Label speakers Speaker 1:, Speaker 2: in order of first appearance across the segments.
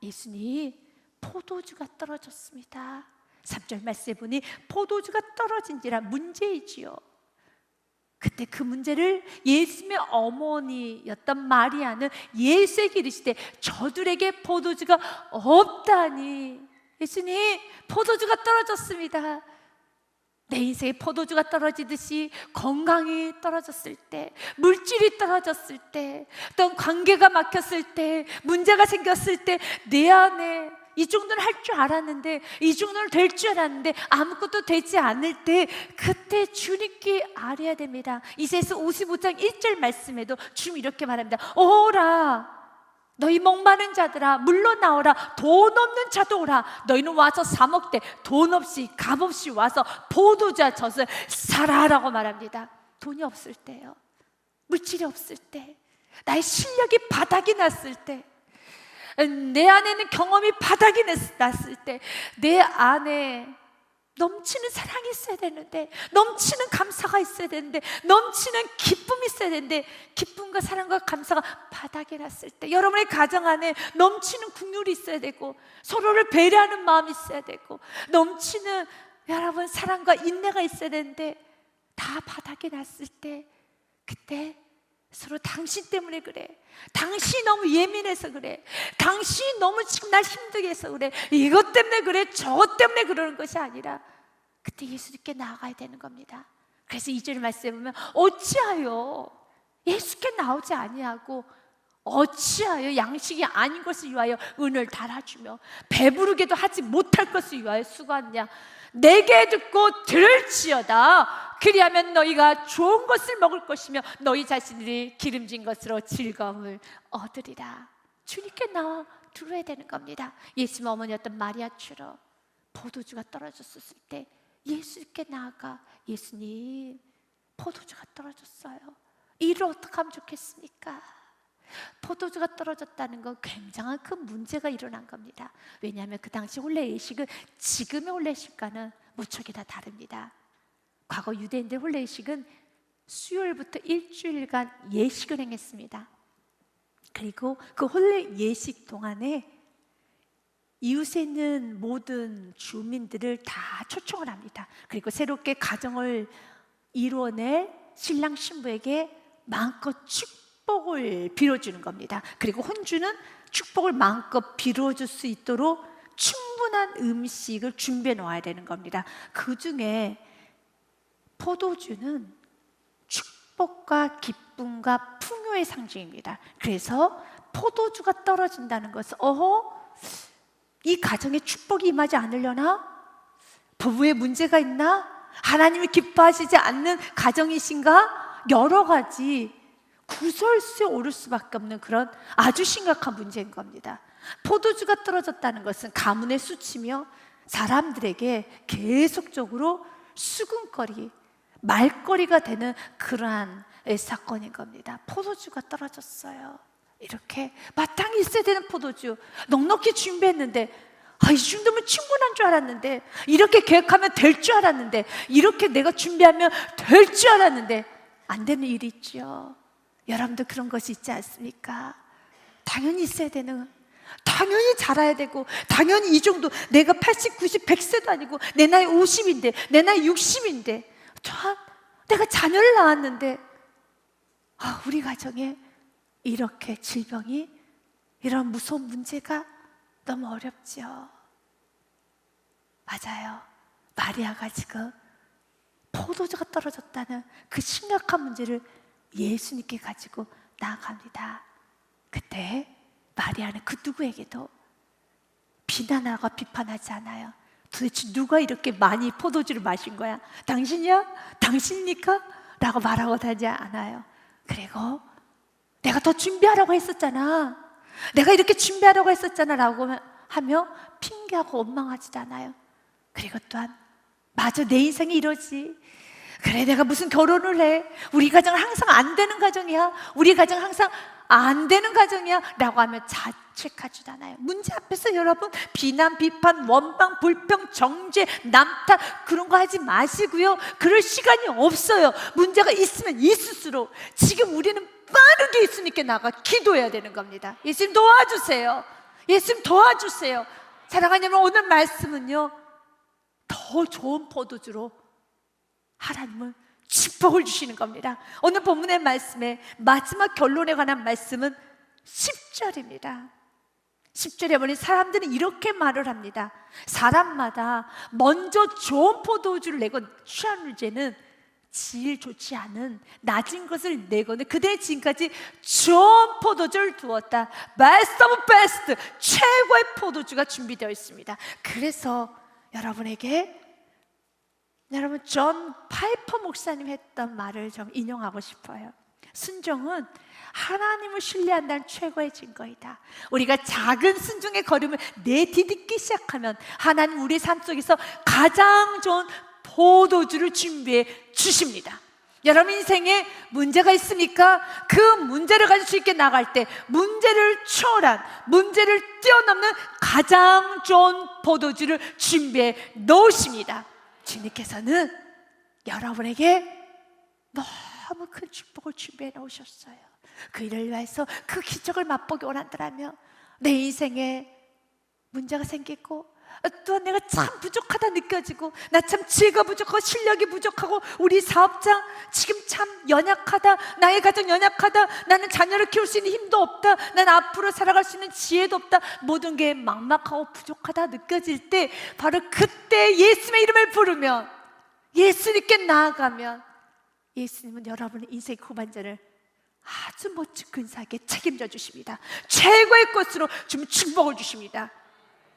Speaker 1: 예수님 포도주가 떨어졌습니다. 3절 말씀에 보니 포도주가 떨어진지라 문제이지요. 그때 그 문제를 예수님의 어머니였던 마리아는 예수에게 이르시되 저들에게 포도주가 없다니. 예수님 포도주가 떨어졌습니다. 내 인생에 포도주가 떨어지듯이 건강이 떨어졌을 때, 물질이 떨어졌을 때, 어떤 관계가 막혔을 때, 문제가 생겼을 때, 내 안에 이 정도는 할 줄 알았는데, 이 정도는 될 줄 알았는데 아무것도 되지 않을 때, 그때 주님께 아뢰야 됩니다. 이사야서 55장 1절 말씀에도 주님 이렇게 말합니다. 오라 너희 목마른 자들아 물러나오라. 돈 없는 자도 오라. 너희는 와서 사 먹되 돈 없이 값 없이 와서 포도주와 젖을 사라라고 말합니다. 돈이 없을 때요, 물질이 없을 때, 나의 실력이 바닥이 났을 때, 내 안에는 경험이 바닥이 났을 때, 내 안에 넘치는 사랑이 있어야 되는데, 넘치는 감사가 있어야 되는데, 넘치는 기쁨이 있어야 되는데, 기쁨과 사랑과 감사가 바닥에 났을 때, 여러분의 가정 안에 넘치는 긍휼이 있어야 되고, 서로를 배려하는 마음이 있어야 되고, 넘치는 여러분 사랑과 인내가 있어야 되는데, 다 바닥에 났을 때, 그때 서로 당신 때문에 그래, 당신이 너무 예민해서 그래, 당신이 너무 지금 날 힘들게 해서 그래, 이것 때문에 그래, 저것 때문에 그러는 것이 아니라 그때 예수님께 나아가야 되는 겁니다. 그래서 2절 말씀에 보면 어찌하여 예수께 나오지 아니하고 어찌하여 양식이 아닌 것을 위하여 은을 달아주며 배부르게도 하지 못할 것을 위하여 수고하느냐. 내게 듣고 들을지어다. 그리하면 너희가 좋은 것을 먹을 것이며 너희 자신들이 기름진 것으로 즐거움을 얻으리라. 주님께 나와 들어야 되는 겁니다. 예수님 어머니였던 마리아처럼 포도주가 떨어졌을 때 예수님께 나아가, 예수님 포도주가 떨어졌어요. 이를 어떻게 하면 좋겠습니까? 포도주가 떨어졌다는 건 굉장한 큰 문제가 일어난 겁니다. 왜냐하면 그 당시 혼례 예식은 지금의 혼례 예식과는 무척이나 다릅니다. 과거 유대인들 혼례 예식은 수요일부터 일주일간 예식을 행했습니다. 그리고 그 혼례 예식 동안에 이웃에 있는 모든 주민들을 다 초청을 합니다. 그리고 새롭게 가정을 이루어낼 신랑 신부에게 마음껏 축복을 빌어주는 겁니다. 그리고 혼주는 축복을 마음껏 빌어줄 수 있도록 충분한 음식을 준비해 놓아야 되는 겁니다. 그 중에 포도주는 축복과 기쁨과 풍요의 상징입니다. 그래서 포도주가 떨어진다는 것은 이 가정에 축복이 임하지 않으려나? 부부에 문제가 있나? 하나님이 기뻐하시지 않는 가정이신가? 여러 가지 구설수에 오를 수밖에 없는 그런 아주 심각한 문제인 겁니다. 포도주가 떨어졌다는 것은 가문의 수치며 사람들에게 계속적으로 수군거리, 말거리가 되는 그러한 사건인 겁니다. 포도주가 떨어졌어요. 이렇게 마땅히 있어야 되는 포도주 넉넉히 준비했는데, 이 정도면 충분한 줄 알았는데, 이렇게 계획하면 될 줄 알았는데, 이렇게 내가 준비하면 될 줄 알았는데 안 되는 일이 있죠. 여러분도 그런 것이 있지 않습니까? 당연히 있어야 되는, 당연히 자라야 되고, 당연히 이 정도, 내가 80, 90, 100세도 아니고 내 나이 50인데 내 나이 60인데 내가 자녀를 낳았는데 우리 가정에 이렇게 질병이, 이런 무서운 문제가 너무 어렵죠. 맞아요. 마리아가 지금 포도주가 떨어졌다는 그 심각한 문제를 예수님께 가지고 나아갑니다. 그때 마리아는 그 누구에게도 비난하고 비판하지 않아요. 도대체 누가 이렇게 많이 포도주를 마신 거야? 당신이야? 당신입니까? 라고 말하고 다니지 않아요. 그리고 내가 더 준비하라고 했었잖아, 내가 이렇게 준비하라고 했었잖아 라고 하며 핑계하고 원망하지도 않아요. 그리고 또한 맞아, 내 인생이 이러지, 그래 내가 무슨 결혼을 해, 우리 가정은 항상 안 되는 가정이야, 우리 가정은 항상 안 되는 가정이야 라고 하며 자책하지도 않아요. 문제 앞에서 여러분 비난, 비판, 원망, 불평, 정죄, 남탓 그런 거 하지 마시고요. 그럴 시간이 없어요. 문제가 있으면 있을수록 지금 우리는 빠르게 예수님께 나가 기도해야 되는 겁니다. 예수님 도와주세요. 예수님 도와주세요. 사랑하는 여러분, 오늘 말씀은요, 더 좋은 포도주로 하나님은 축복을 주시는 겁니다. 오늘 본문의 말씀의 마지막 결론에 관한 말씀은 10절입니다. 10절에 보니 사람들은 이렇게 말을 합니다. 사람마다 먼저 좋은 포도주를 내고 취한 후에는 질 좋지 않은 낮은 것을 내거늘 그대의 지금까지 좋은 포도주를 두었다. Best of best, 최고의 포도주가 준비되어 있습니다. 그래서 여러분 존 파이퍼 목사님 했던 말을 좀 인용하고 싶어요. 순종은 하나님을 신뢰한다는 최고의 증거이다. 우리가 작은 순종의 걸음을 내디딛기 시작하면 하나님 우리의 삶 속에서 가장 좋은 포도주를 준비해 주십니다. 여러분 인생에 문제가 있습니까? 그 문제를 가질 수 있게 나갈 때 문제를 초월한, 문제를 뛰어넘는 가장 좋은 포도주를 준비해 놓으십니다. 주님께서는 여러분에게 너무 큰 축복을 준비해 놓으셨어요. 그 일을 위해서 그 기적을 맛보기 원한다면 내 인생에 문제가 생기고 또한 내가 참 부족하다 느껴지고 나 참 지혜가 부족하고 실력이 부족하고 우리 사업장 지금 참 연약하다, 나의 가정 연약하다, 나는 자녀를 키울 수 있는 힘도 없다, 난 앞으로 살아갈 수 있는 지혜도 없다, 모든 게 막막하고 부족하다 느껴질 때 바로 그때 예수님의 이름을 부르면, 예수님께 나아가면 예수님은 여러분의 인생의 후반전을 아주 멋진 근사하게 책임져 주십니다. 최고의 것으로 주님 축복을 주십니다.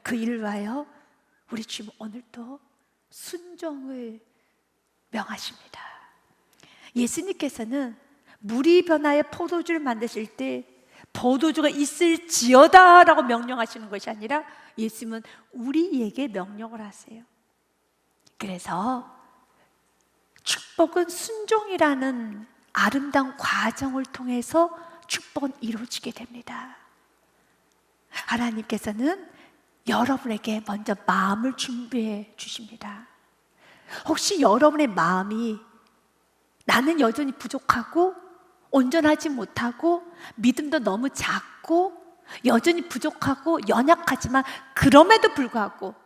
Speaker 1: 그 일을 위하여 우리 주님 오늘도 순종을 명하십니다. 예수님께서는 물이 변하여 포도주를 만드실 때 포도주가 있을지어다 라고 명령하시는 것이 아니라 예수님은 우리에게 명령을 하세요. 그래서 축복은 순종이라는 아름다운 과정을 통해서 축복은 이루어지게 됩니다. 하나님께서는 여러분에게 먼저 마음을 준비해 주십니다. 혹시 여러분의 마음이 나는 여전히 부족하고 온전하지 못하고 믿음도 너무 작고 여전히 부족하고 연약하지만 그럼에도 불구하고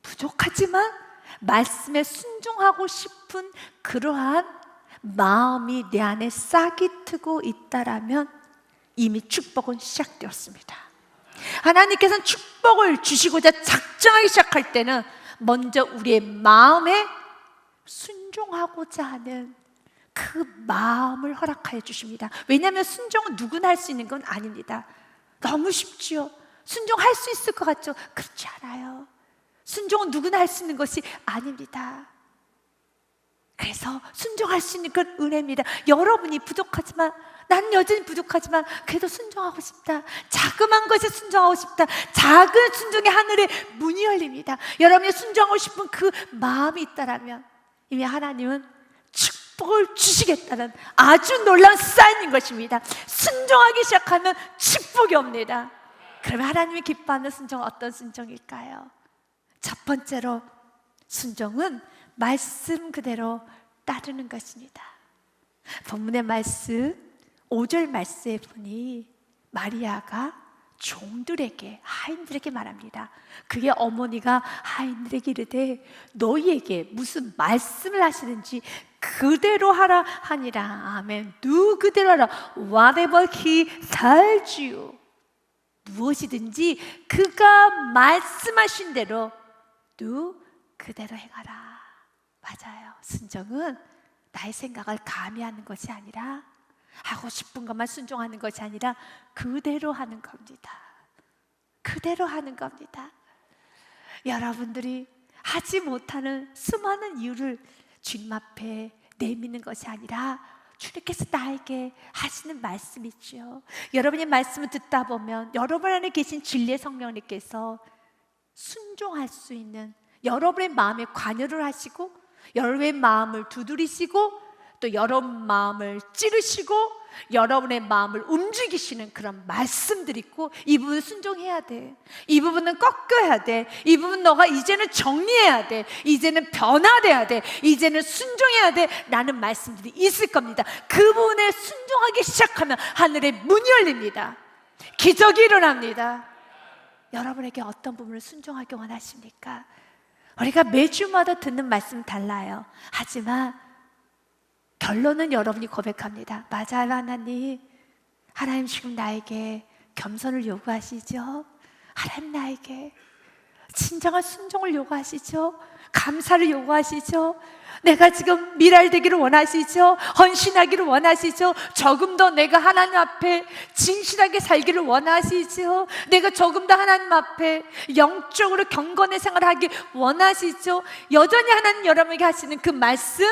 Speaker 1: 부족하지만 말씀에 순종하고 싶은 그러한 마음이 내 안에 싹이 트고 있다라면 이미 축복은 시작되었습니다. 하나님께서는 축복을 주시고자 작정하기 시작할 때는 먼저 우리의 마음에 순종하고자 하는 그 마음을 허락하여 주십니다. 왜냐하면 순종은 누구나 할 수 있는 건 아닙니다. 너무 쉽지요. 순종할 수 있을 것 같죠? 그렇지 않아요. 순종은 누구나 할 수 있는 것이 아닙니다. 그래서 순종할 수 있는 건 은혜입니다. 여러분이 부족하지만, 난 여전히 부족하지만 그래도 순종하고 싶다, 자그마한 것에 순종하고 싶다, 작은 순종의 하늘에 문이 열립니다. 여러분이 순종하고 싶은 그 마음이 있다라면 이미 하나님은 축복을 주시겠다는 아주 놀라운 사인인 것입니다. 순종하기 시작하면 축복이 옵니다. 그러면 하나님이 기뻐하는 순종은 어떤 순종일까요? 첫 번째로 순종은 말씀 그대로 따르는 것입니다. 본문의 말씀 5절 말씀에 보니 마리아가 종들에게, 하인들에게 말합니다. 그의 어머니가 하인들에게 이르되 너희에게 무슨 말씀을 하시는지 그대로 하라 하니라. 아멘. Do 그대로 하라. Whatever he tells you. 무엇이든지 그가 말씀하신 대로 do 그대로 행하라. 맞아요. 순종은 나의 생각을 가미하는 것이 아니라, 하고 싶은 것만 순종하는 것이 아니라 그대로 하는 겁니다. 그대로 하는 겁니다. 여러분들이 하지 못하는 수많은 이유를 주님 앞에 내미는 것이 아니라 주님께서 나에게 하시는 말씀이 있죠. 여러분의 말씀을 듣다 보면 여러분 안에 계신 진리의 성령님께서 순종할 수 있는, 여러분의 마음에 관여를 하시고 여러분의 마음을 두드리시고 또 여러분 마음을 찌르시고 여러분의 마음을 움직이시는 그런 말씀들이 있고, 이 부분은 순종해야 돼, 이 부분은 꺾여야 돼, 이 부분 너가 이제는 정리해야 돼, 이제는 변화돼야 돼, 이제는 순종해야 돼 라는 말씀들이 있을 겁니다. 그 부분에 순종하기 시작하면 하늘의 문이 열립니다. 기적이 일어납니다. 여러분에게 어떤 부분을 순종하기 원하십니까? 우리가 매주마다 듣는 말씀 달라요. 하지만 결론은 여러분이 고백합니다. 맞아요, 하나님. 하나님 지금 나에게 겸손을 요구하시죠? 하나님 나에게 진정한 순종을 요구하시죠? 감사를 요구하시죠? 내가 지금 미랄되기를 원하시죠? 헌신하기를 원하시죠? 조금 더 내가 하나님 앞에 진실하게 살기를 원하시죠? 내가 조금 더 하나님 앞에 영적으로 경건의 생활을 하기 원하시죠? 여전히 하나님 여러분에게 하시는 그 말씀,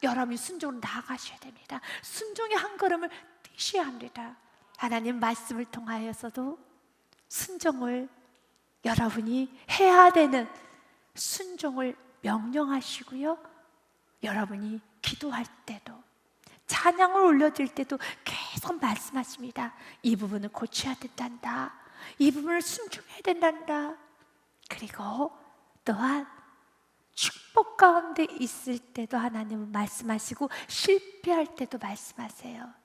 Speaker 1: 여러분이 순종으로 나아가셔야 됩니다. 순종의 한 걸음을 뛰셔야 합니다. 하나님 말씀을 통하여서도 순종을 여러분이 해야 되는 순종을 명령하시고요, 여러분이 기도할 때도 찬양을 올려드릴 때도 계속 말씀하십니다. 이 부분을 고쳐야 된단다, 이 부분을 순종해야 된단다. 그리고 또한 축복 가운데 있을 때도 하나님은 말씀하시고 실패할 때도 말씀하세요.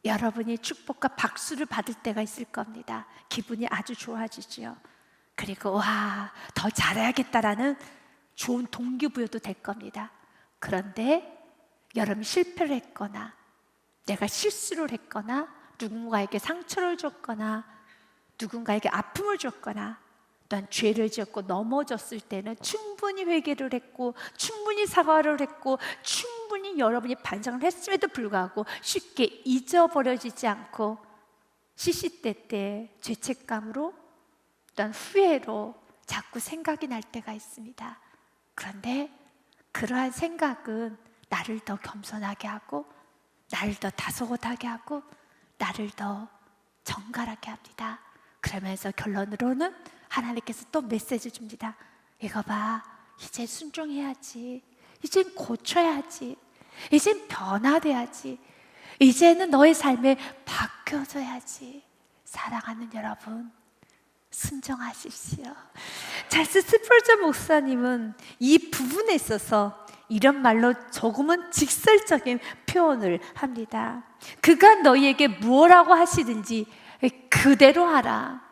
Speaker 1: 여러분이 축복과 박수를 받을 때가 있을 겁니다. 기분이 아주 좋아지죠. 그리고 와, 더 잘해야겠다라는 좋은 동기부여도 될 겁니다. 그런데 여러분이 실패를 했거나 내가 실수를 했거나 누군가에게 상처를 줬거나 누군가에게 아픔을 줬거나 또한 죄를 지었고 넘어졌을 때는 충분히 회개를 했고 충분히 사과를 했고 충분히 여러분이 반성을 했음에도 불구하고 쉽게 잊어버려지지 않고 시시때때 죄책감으로 또한 후회로 자꾸 생각이 날 때가 있습니다. 그런데 그러한 생각은 나를 더 겸손하게 하고 나를 더 다소곳하게 하고 나를 더 정갈하게 합니다. 그러면서 결론으로는 하나님께서 또 메시지 줍니다. 이거 봐, 이제 순종해야지, 이젠 고쳐야지, 이젠 변화돼야지, 이제는 너의 삶에 바뀌어져야지. 사랑하는 여러분, 순종하십시오. 찰스 스펄전 목사님은 이 부분에 있어서 이런 말로 조금은 직설적인 표현을 합니다. 그가 너희에게 무엇라고 하시든지 그대로 하라.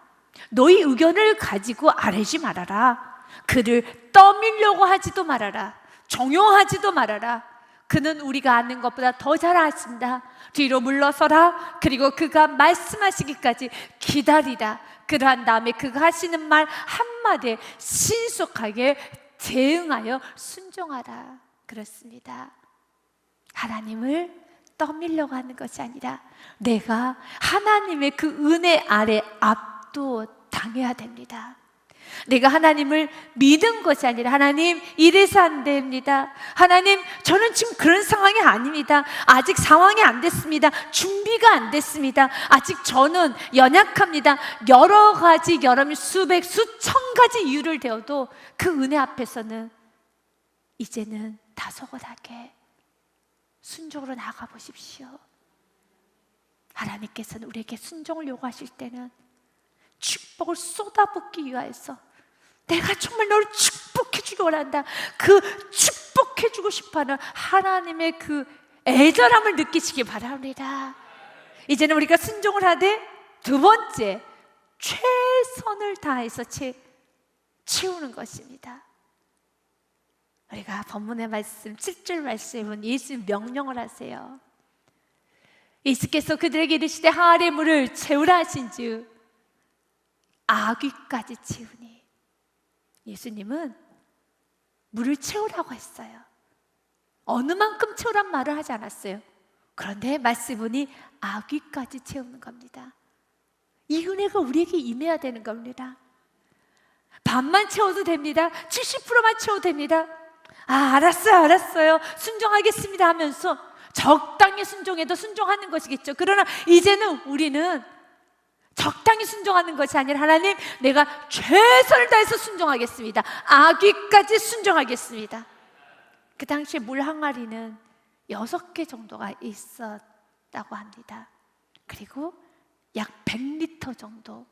Speaker 1: 너희 의견을 가지고 아뢰지 말아라. 그를 떠밀려고 하지도 말아라. 종용하지도 말아라. 그는 우리가 아는 것보다 더 잘 아십니다. 뒤로 물러서라. 그리고 그가 말씀하시기까지 기다리라. 그러한 다음에 그가 하시는 말 한마디에 신속하게 대응하여 순종하라. 그렇습니다. 하나님을 떠밀려고 하는 것이 아니라 내가 하나님의 그 은혜 아래 압도당해야 됩니다. 내가 하나님을 믿은 것이 아니라 하나님 이래서 안 됩니다. 하나님 저는 지금 그런 상황이 아닙니다. 아직 상황이 안 됐습니다. 준비가 안 됐습니다. 아직 저는 연약합니다. 여러 가지 여러분 수백 수천 가지 이유를 대어도 그 은혜 앞에서는 이제는 다소곳하게 순종으로 나가 보십시오. 하나님께서는 우리에게 순종을 요구하실 때는 축복을 쏟아붓기 위하여서 내가 정말 너를 축복해 주기 원한다, 그 축복해 주고 싶어하는 하나님의 그 애절함을 느끼시기 바랍니다. 이제는 우리가 순종을 하되 두 번째, 최선을 다해서 채우는 것입니다. 우리가 본문의 말씀 7절 말씀에 보면 예수님 명령을 하세요. 예수께서 그들에게 이르시되 항아리의 물을 채우라 하신즉 아귀까지 채우니. 예수님은 물을 채우라고 했어요. 어느 만큼 채우란 말을 하지 않았어요. 그런데 말씀 보니 아귀까지 채우는 겁니다. 이 은혜가 우리에게 임해야 되는 겁니다. 반만 채워도 됩니다. 70%만 채워도 됩니다. 알았어요 순종하겠습니다 하면서 적당히 순종해도 순종하는 것이겠죠. 그러나 이제는 우리는 적당히 순종하는 것이 아니라 하나님 내가 최선을 다해서 순종하겠습니다. 아귀까지 순종하겠습니다. 그 당시에 물 항아리는 6개 정도가 있었다고 합니다. 그리고 약 100리터 정도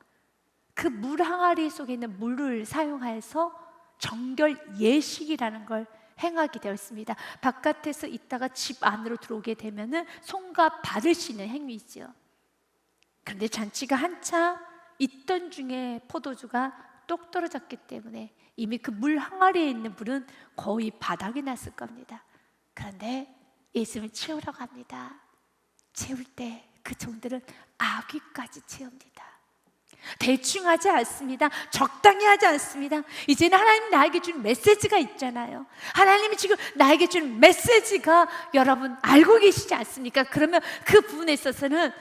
Speaker 1: 그 물 항아리 속에 있는 물을 사용해서 정결 예식이라는 걸 행하게 되어 있습니다. 바깥에서 있다가 집 안으로 들어오게 되면은 손과 발을 씻는 행위죠. 그런데 잔치가 한참 있던 중에 포도주가 똑 떨어졌기 때문에 이미 그 물 항아리에 있는 물은 거의 바닥이 났을 겁니다. 그런데 예수님을 채우러 갑니다. 채울 때 그 종들은 아귀까지 채웁니다. 대충 하지 않습니다. 적당히 하지 않습니다. 이제는 하나님 나에게 준 메시지가 있잖아요. 하나님이 지금 나에게 준 메시지가 여러분 알고 계시지 않습니까? 그러면 그 부분에 있어서는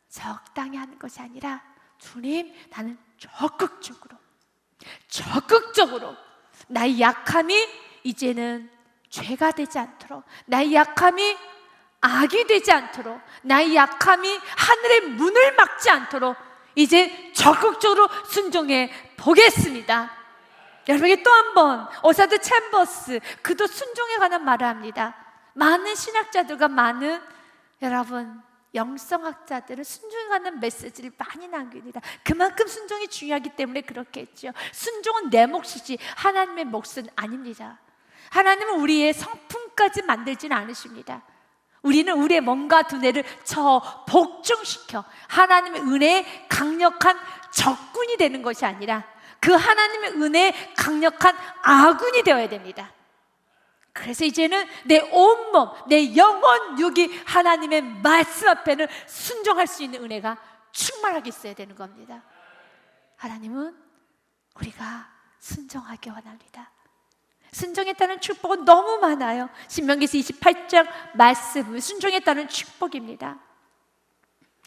Speaker 1: 적당히 하는 것이 아니라 주님, 나는 적극적으로 나의 약함이 이제는 죄가 되지 않도록, 나의 약함이 악이 되지 않도록, 나의 약함이 하늘의 문을 막지 않도록 이제 적극적으로 순종해 보겠습니다. 여러분에게 또 한 번 오사드 챔버스, 그도 순종에 관한 말을 합니다. 많은 신학자들과 많은 여러분 영성학자들은 순종에 관한 메시지를 많이 남깁니다. 그만큼 순종이 중요하기 때문에 그렇게 했죠. 순종은 내 몫이지 하나님의 몫은 아닙니다. 하나님은 우리의 성품까지 만들지는 않으십니다. 우리는 우리의 몸과 두뇌를 복종시켜 하나님의 은혜의 강력한 적군이 되는 것이 아니라 그 하나님의 은혜의 강력한 아군이 되어야 됩니다. 그래서 이제는 내 온몸, 내 영혼, 육이 하나님의 말씀 앞에는 순종할 수 있는 은혜가 충만하게 있어야 되는 겁니다. 하나님은 우리가 순종하기 원합니다. 순종했다는 축복은 너무 많아요. 신명기서 28장 말씀은 순종했다는 축복입니다.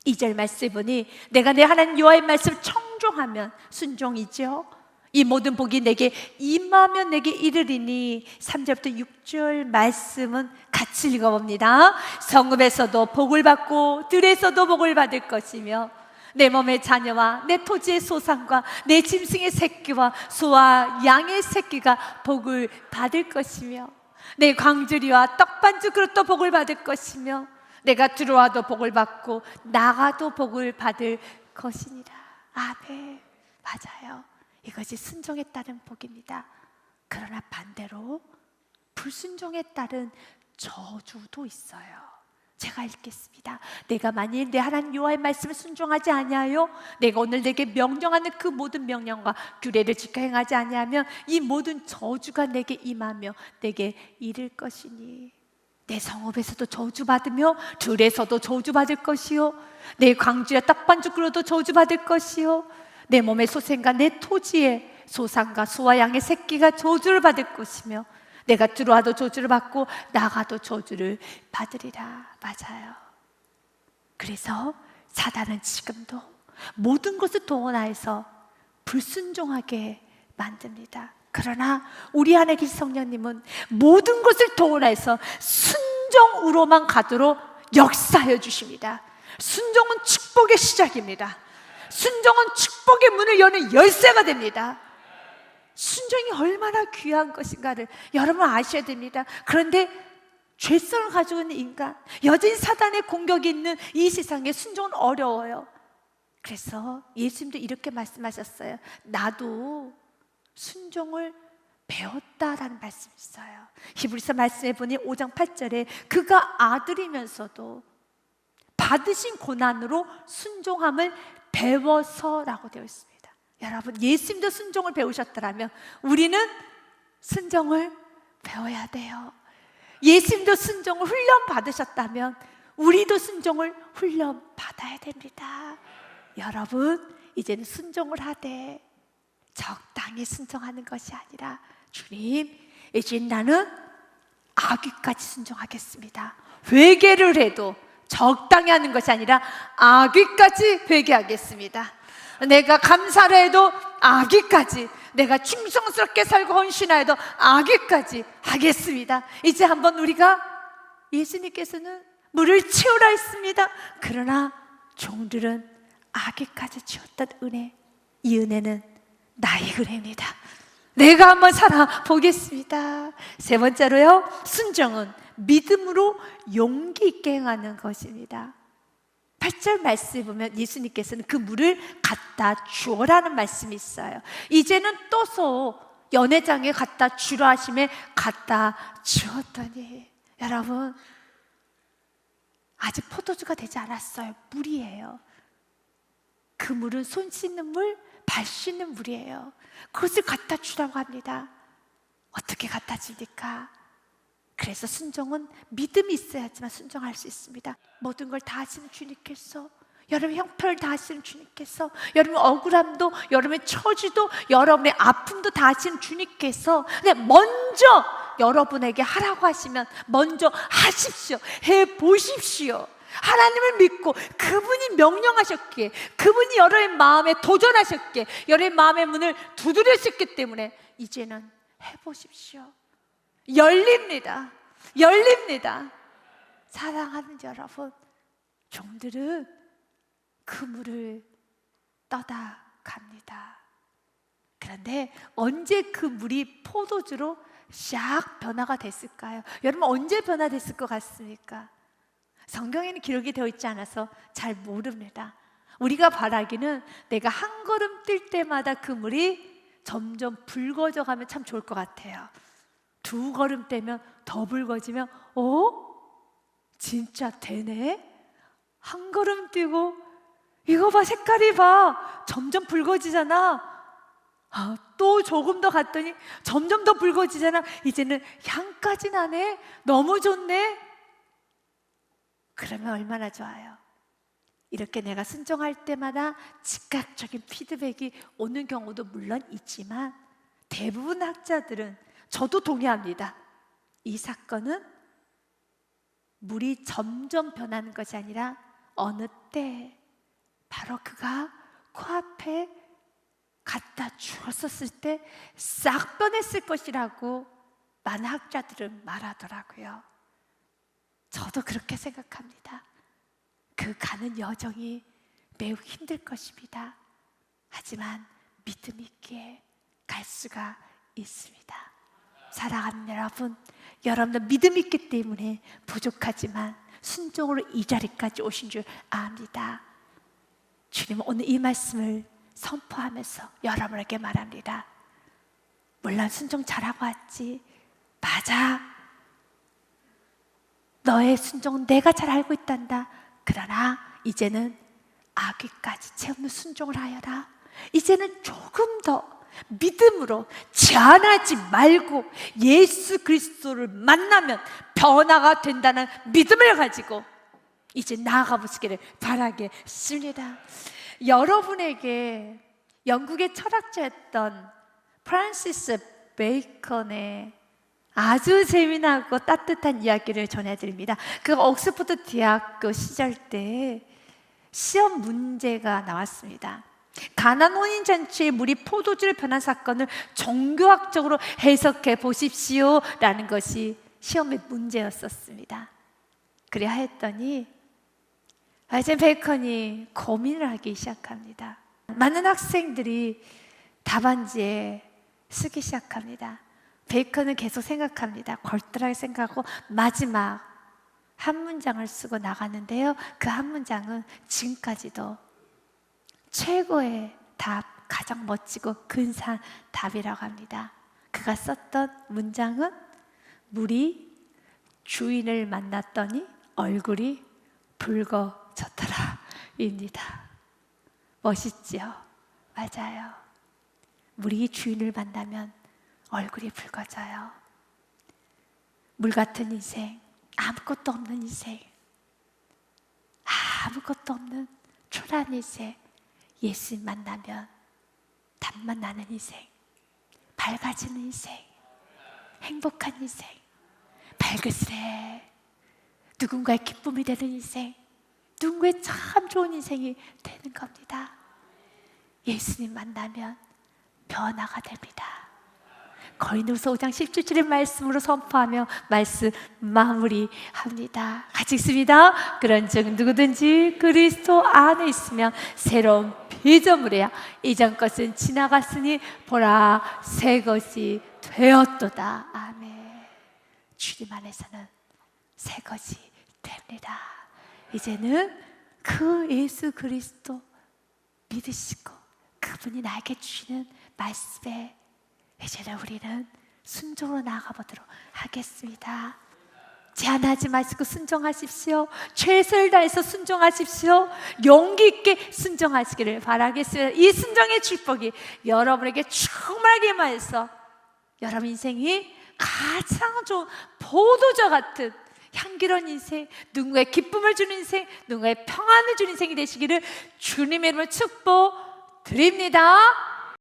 Speaker 1: 2절 말씀 보니 내가 내 하나님 여호와의 말씀을 청종하면 순종이죠. 이 모든 복이 내게 임하면 내게 이르리니. 3절부터 6절 말씀은 같이 읽어봅니다. 성읍에서도 복을 받고 들에서도 복을 받을 것이며 내 몸의 자녀와 내 토지의 소산과 내 짐승의 새끼와 소와 양의 새끼가 복을 받을 것이며 내 광주리와 떡반죽 그릇도 복을 받을 것이며 내가 들어와도 복을 받고 나가도 복을 받을 것이니라. 아멘. 맞아요. 이것이 순종에 따른 복입니다. 그러나 반대로 불순종에 따른 저주도 있어요. 제가 읽겠습니다. 내가 만일 내 하나님 여호와의 말씀을 순종하지 아니하여 내가 오늘 내게 명령하는 그 모든 명령과 규례를 지켜 행하지 아니하면 이 모든 저주가 내게 임하며 내게 이를 것이니 내 성읍에서도 저주받으며 들에서도 저주받을 것이요 내 광주의 떡반죽 그릇도 저주받을 것이요 내 몸의 소생과 내 토지의 소산과 소와 양의 새끼가 저주를 받을 것이며 내가 들어와도 저주를 받고 나가도 저주를 받으리라. 맞아요. 그래서 사단은 지금도 모든 것을 동원하여서 불순종하게 만듭니다. 그러나 우리 안에 계신 성령님은 모든 것을 동원해서 순종으로만 가도록 역사하여 주십니다. 순종은 축복의 시작입니다. 순종은 축복의 문을 여는 열쇠가 됩니다. 순종이 얼마나 귀한 것인가를 여러분 아셔야 됩니다. 그런데 죄성을 가지고 있는 인간, 여전히 사단의 공격이 있는 이 세상에 순종은 어려워요. 그래서 예수님도 이렇게 말씀하셨어요. 나도 순종을 배웠다라는 말씀이 있어요. 히브리서 말씀해 보니 5장 8절에 그가 아들이면서도 받으신 고난으로 순종함을 배워서라고 되어 있습니다. 여러분, 예수님도 순종을 배우셨더라면 우리는 순종을 배워야 돼요. 예수님도 순종을 훈련 받으셨다면 우리도 순종을 훈련 받아야 됩니다. 여러분, 이제는 순종을 하되 적당히 순종하는 것이 아니라 주님, 이제 나는 악귀까지 순종하겠습니다. 회개를 해도 적당히 하는 것이 아니라 악귀까지 회개하겠습니다. 내가 감사를 해도 악귀까지, 내가 충성스럽게 살고 헌신하여도 악귀까지 하겠습니다. 이제 한번 우리가 예수님께서는 물을 채우라 했습니다. 그러나 종들은 악귀까지 채웠던 은혜, 이 은혜는 나의 은혜입니다. 내가 한번 살아보겠습니다. 세 번째로요, 순종은 믿음으로 용기 있게 행하는 것입니다. 8절 말씀에 보면 예수님께서는 그 물을 갖다 주어라는 말씀이 있어요. 이제는 떠서 연회장에 갖다 주라 하심에 갖다 주었더니, 여러분, 아직 포도주가 되지 않았어요. 물이에요. 그 물은 손 씻는 물, 발 씻는 물이에요. 그것을 갖다 주라고 합니다. 어떻게 갖다 줍니까? 그래서 순종은 믿음이 있어야지만 순종할 수 있습니다. 모든 걸 다 하시는 주님께서, 여러분의 형편을 다 하시는 주님께서, 여러분의 억울함도, 여러분의 처지도, 여러분의 아픔도 다 하시는 주님께서 그냥 먼저 여러분에게 하라고 하시면 먼저 하십시오. 해보십시오. 하나님을 믿고 그분이 명령하셨기에, 그분이 여러분의 마음에 도전하셨기에, 여러분의 마음의 문을 두드렸었기 때문에 이제는 해보십시오. 열립니다. 열립니다. 사랑하는 여러분, 종들은 그 물을 떠다 갑니다. 그런데 언제 그 물이 포도주로 샥 변화가 됐을까요? 여러분, 언제 변화됐을 것 같습니까? 성경에는 기록이 되어 있지 않아서 잘 모릅니다. 우리가 바라기는 내가 한 걸음 뛸 때마다 그 물이 점점 붉어져 가면 참 좋을 것 같아요. 두 걸음 떼면 더 붉어지면 진짜 되네? 한 걸음 뛰고 이거 봐, 색깔이 봐, 점점 붉어지잖아. 또 조금 더 갔더니 점점 더 붉어지잖아. 이제는 향까지 나네. 너무 좋네. 그러면 얼마나 좋아요. 이렇게 내가 순종할 때마다 즉각적인 피드백이 오는 경우도 물론 있지만, 대부분 학자들은, 저도 동의합니다, 이 사건은 물이 점점 변하는 것이 아니라 어느 때 바로 그가 코앞에 갖다 주었었을 때 싹 변했을 것이라고 많은 학자들은 말하더라고요. 저도 그렇게 생각합니다. 그 가는 여정이 매우 힘들 것입니다. 하지만 믿음 있게 갈 수가 있습니다. 사랑하는 여러분, 여러분들 믿음 있기 때문에 부족하지만 순종으로 이 자리까지 오신 줄 압니다. 주님은 오늘 이 말씀을 선포하면서 여러분에게 말합니다. 물론 순종 잘하고 왔지, 맞아, 너의 순종은 내가 잘 알고 있단다. 그러나 이제는 아귀까지 채우는 순종을 하여라. 이제는 조금 더 믿음으로 제한하지 말고 예수 그리스도를 만나면 변화가 된다는 믿음을 가지고 이제 나아가 보시기를 바라겠습니다. 여러분에게 영국의 철학자였던 프란시스 베이컨의 아주 재미나고 따뜻한 이야기를 전해드립니다. 그 옥스퍼드 대학교 시절 때 시험 문제가 나왔습니다. 가나 혼인잔치에 물이 포도주로 변한 사건을 종교학적으로 해석해 보십시오 라는 것이 시험의 문제였었습니다. 그래야 했더니 이제 베이컨이 고민을 하기 시작합니다. 많은 학생들이 답안지에 쓰기 시작합니다. 베이컨은 계속 생각합니다. 걸들하게 생각하고 마지막 한 문장을 쓰고 나가는데요, 그 한 문장은 지금까지도 최고의 답, 가장 멋지고 근사한 답이라고 합니다. 그가 썼던 문장은 물이 주인을 만났더니 얼굴이 붉어졌더라 입니다. 멋있지요? 맞아요. 물이 주인을 만나면 얼굴이 붉어져요. 물 같은 인생, 아무것도 없는 인생, 아무것도 없는 초라한 인생, 예수님 만나면 답만 나는 인생, 밝아지는 인생, 행복한 인생, 밝으시래, 누군가의 기쁨이 되는 인생, 누군가의 참 좋은 인생이 되는 겁니다. 예수님 만나면 변화가 됩니다. 고린도후서 5장 17절의 말씀으로 선포하며 말씀 마무리합니다. 같이 읽습니다. 그런즉 누구든지 그리스도 안에 있으면 새로운 피조물이야. 이전 것은 지나갔으니 보라 새 것이 되었도다. 아멘. 주님 안에서는 새 것이 됩니다. 이제는 그 예수 그리스도 믿으시고 그분이 나에게 주시는 말씀에 이제는 우리는 순종으로 나아가 보도록 하겠습니다. 제한하지 마시고 순종하십시오. 최선을 다해서 순종하십시오. 용기 있게 순종하시기를 바라겠습니다. 이 순종의 축복이 여러분에게 충만하게 임하여서 여러분 인생이 가장 좋은 포도주 같은 향기로운 인생, 누군가의 기쁨을 주는 인생, 누군가의 평안을 주는 인생이 되시기를 주님의 이름으로 축복드립니다.